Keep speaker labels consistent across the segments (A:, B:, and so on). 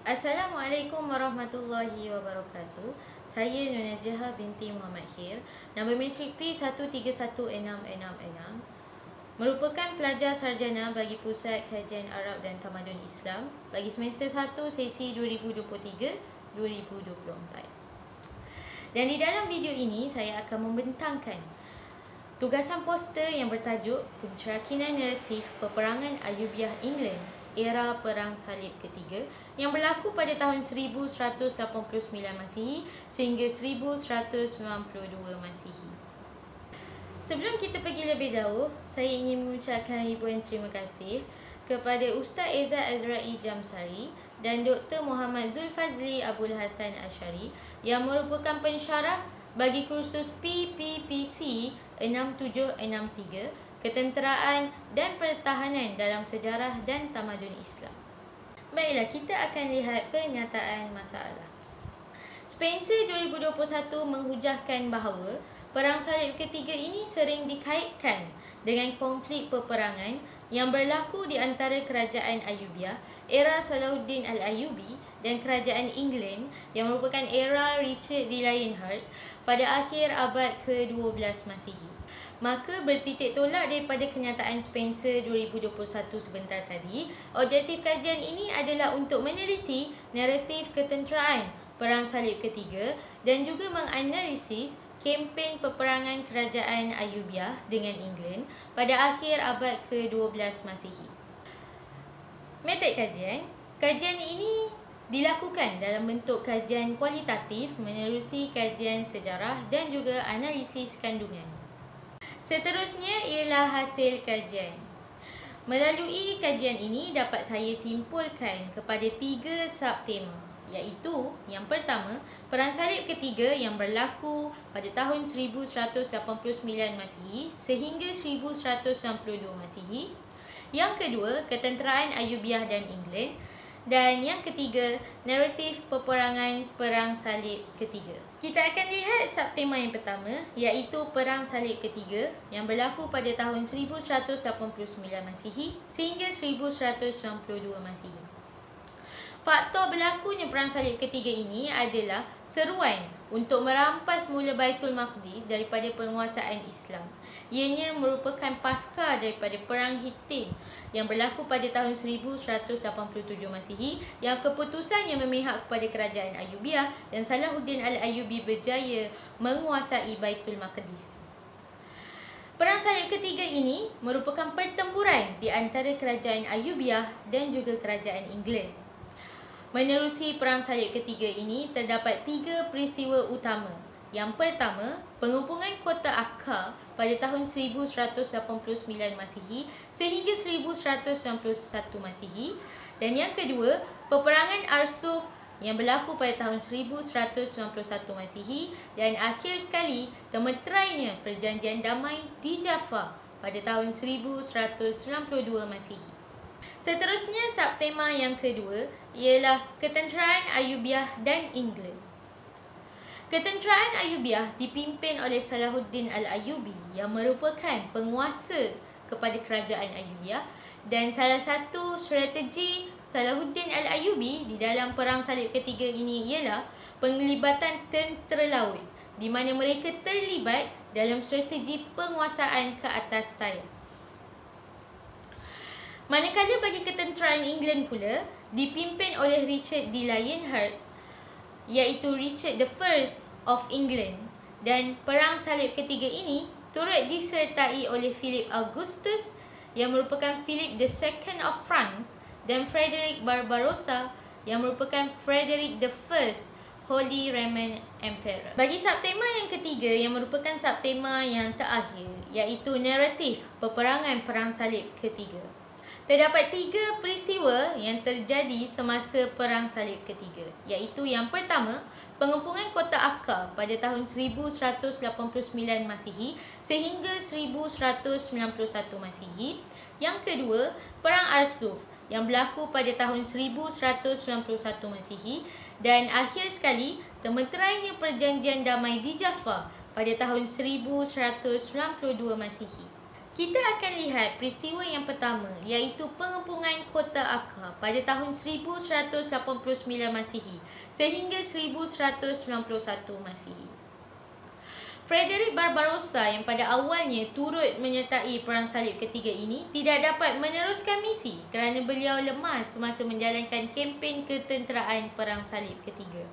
A: Assalamualaikum warahmatullahi wabarakatuh. Saya Nona Jaha binti Muhammad Khir, nombor matrik P131666, merupakan pelajar sarjana bagi Pusat Kajian Arab dan Tamadun Islam bagi semester 1 sesi 2023-2024. Dan di dalam video ini saya akan membentangkan tugasan poster yang bertajuk Pencerkinan Naratif Peperangan Ayyubiyah England Era Perang Salib Ketiga yang berlaku pada tahun 1189 Masihi sehingga 1192 Masihi. Sebelum kita pergi lebih jauh, saya ingin mengucapkan ribuan terima kasih kepada Ustaz Eza Azra'i Jamsari dan Dr. Muhammad Zulfazli Abdul Hasan Asyari yang merupakan pensyarah bagi kursus PPPC 6763 Ketenteraan dan Pertahanan dalam Sejarah dan Tamadun Islam. Baiklah, kita akan lihat pernyataan masalah. Spencer 2021 menghujahkan bahawa Perang Salib Ketiga ini sering dikaitkan dengan konflik peperangan yang berlaku di antara Kerajaan Ayyubiyah era Salahuddin Al-Ayyubi dan Kerajaan England yang merupakan era Richard di Lionheart pada akhir abad ke-12 Masihi. Maka bertitik tolak daripada kenyataan Spencer 2021 sebentar tadi, objektif kajian ini adalah untuk meneliti naratif ketenteraan Perang Salib Ketiga dan juga menganalisis kempen peperangan Kerajaan Ayyubiyah dengan England pada akhir abad ke-12 Masihi. Metod kajian. Kajian ini dilakukan dalam bentuk kajian kualitatif menerusi kajian sejarah dan juga analisis kandungan. Seterusnya ialah hasil kajian. Melalui kajian ini dapat saya simpulkan kepada 3 subtema, iaitu yang pertama, Perang Salib Ketiga yang berlaku pada tahun 1189 Masihi sehingga 1192 Masihi. Yang kedua, Ketenteraan Ayyubiyah dan England. Dan yang ketiga, naratif peperangan Perang Salib Ketiga. Kita akan lihat subtema yang pertama, iaitu Perang Salib Ketiga yang berlaku pada tahun 1189 Masihi sehingga 1192 Masihi. Faktor berlakunya Perang Salib Ketiga ini adalah seruan untuk merampas mula Baitul Maqdis daripada penguasaan Islam. Ianya merupakan pasca daripada Perang Hittin yang berlaku pada tahun 1187 Masihi yang keputusannya memihak kepada Kerajaan Ayyubiyah dan Salahuddin Al-Ayyubi berjaya menguasai Baitul Maqdis. Perang Salib Ketiga ini merupakan pertempuran di antara Kerajaan Ayyubiyah dan juga Kerajaan England. Menerusi Perang Salib Ketiga ini terdapat 3 peristiwa utama. Yang pertama, pengepungan kota Akka pada tahun 1189 Masihi sehingga 1191 Masihi. Dan yang kedua, peperangan Arsuf yang berlaku pada tahun 1191 Masihi. Dan akhir sekali, temeterainya perjanjian damai di Jaffa pada tahun 1192 Masihi. Seterusnya, subtema yang kedua ialah Ketenteraan Ayyubiyah dan England. Ketenteraan Ayyubiyah dipimpin oleh Salahuddin Al-Ayyubi yang merupakan penguasa kepada Kerajaan Ayyubiyah, dan salah satu strategi Salahuddin Al-Ayyubi di dalam Perang Salib Ketiga ini ialah penglibatan tentera laut, di mana mereka terlibat dalam strategi penguasaan ke atas tayar. Manakala bagi Ketenteraan England pula dipimpin oleh Richard di Lionheart, iaitu Richard the First of England, dan Perang Salib Ketiga ini turut disertai oleh Philip Augustus yang merupakan Philip II of France dan Frederick Barbarossa yang merupakan Frederick the First Holy Roman Emperor. Bagi subtema yang ketiga yang merupakan subtema yang terakhir, iaitu naratif peperangan Perang Salib Ketiga. Terdapat 3 peristiwa yang terjadi semasa Perang Salib Ketiga, iaitu yang pertama, pengepungan kota Akka pada tahun 1189 Masihi sehingga 1191 Masihi. Yang kedua, Perang Arsuf yang berlaku pada tahun 1191 Masihi. Dan akhir sekali, temeterainya perjanjian damai di Jaffa pada tahun 1192 Masihi. Kita akan lihat peristiwa yang pertama, iaitu pengepungan Kota Akka pada tahun 1189 Masihi sehingga 1191 Masihi. Frederick Barbarossa yang pada awalnya turut menyertai Perang Salib Ketiga ini tidak dapat meneruskan misi kerana beliau lemah semasa menjalankan kempen ketenteraan Perang Salib Ketiga.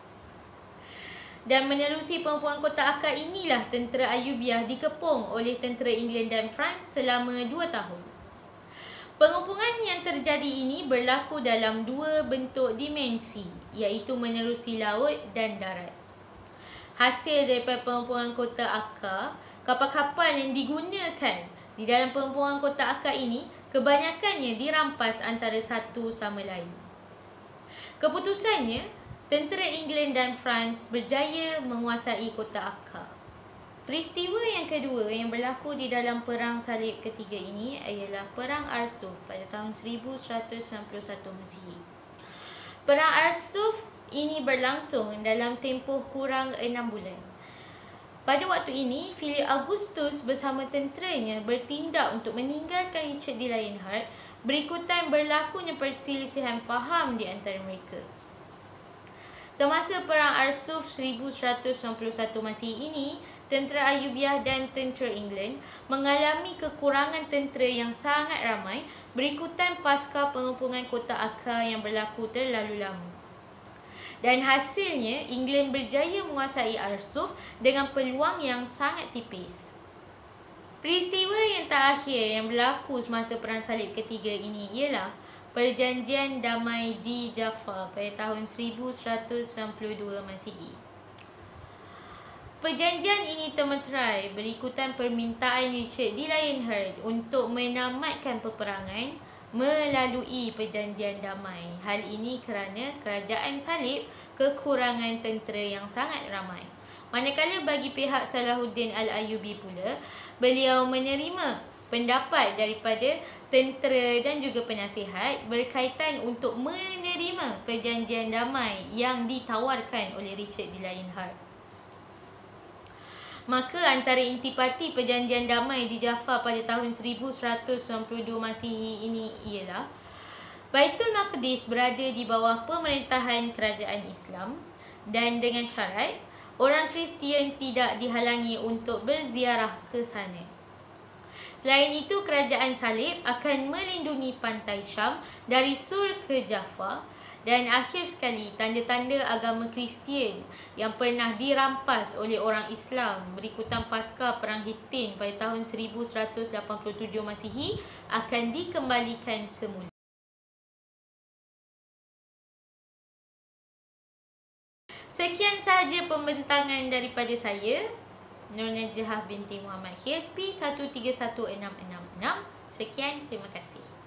A: Dan menerusi pengepungan Kota Akka inilah tentera Ayubiah dikepung oleh tentera England dan France selama 2 tahun. Pengepungan yang terjadi ini berlaku dalam 2 bentuk dimensi, iaitu menerusi laut dan darat. Hasil daripada pengepungan Kota Akka, kapal-kapal yang digunakan di dalam pengepungan Kota Akka ini kebanyakannya dirampas antara satu sama lain. Keputusannya, tentera England dan France berjaya menguasai Kota Akka. Peristiwa yang kedua yang berlaku di dalam Perang Salib Ketiga ini ialah Perang Arsuf pada tahun 1191 Masihi. Perang Arsuf ini berlangsung dalam tempoh kurang 6 bulan. Pada waktu ini, Philip Augustus bersama tenteranya bertindak untuk meninggalkan Richard di Lionheart berikutan berlakunya perselisihan faham di antara mereka. Semasa Perang Arsuf 1191 Masihi ini, tentera Ayubiah dan tentera England mengalami kekurangan tentera yang sangat ramai berikutan pasca pengepungan Kota Akka yang berlaku terlalu lama. Dan hasilnya, England berjaya menguasai Arsuf dengan peluang yang sangat tipis. Peristiwa yang terakhir yang berlaku semasa Perang Salib Ketiga ini ialah Perjanjian Damai di Jaffa pada tahun 1192 Masihi. Perjanjian ini termeterai berikutan permintaan Richard di Lionheart untuk menamatkan peperangan melalui perjanjian damai. Hal ini kerana kerajaan Salib kekurangan tentera yang sangat ramai. Manakala bagi pihak Salahuddin Al-Ayyubi pula, beliau menerima pendapat daripada tentera dan juga penasihat berkaitan untuk menerima perjanjian damai yang ditawarkan oleh Richard di Lionheart. Maka antara intipati perjanjian damai di Jaffa pada tahun 1192 Masihi ini ialah Baitul Maqdis berada di bawah pemerintahan kerajaan Islam dan dengan syarat orang Kristian tidak dihalangi untuk berziarah ke sana. Selain itu, kerajaan Salib akan melindungi pantai Syam dari Sur ke Jaffa. Dan akhir sekali, tanda-tanda agama Kristian yang pernah dirampas oleh orang Islam berikutan pasca Perang Hittin pada tahun 1187 Masihi akan dikembalikan semula. Sekian sahaja pembentangan daripada saya, Nur Najihah binti Muhammad Khair, P131666. Sekian, terima kasih.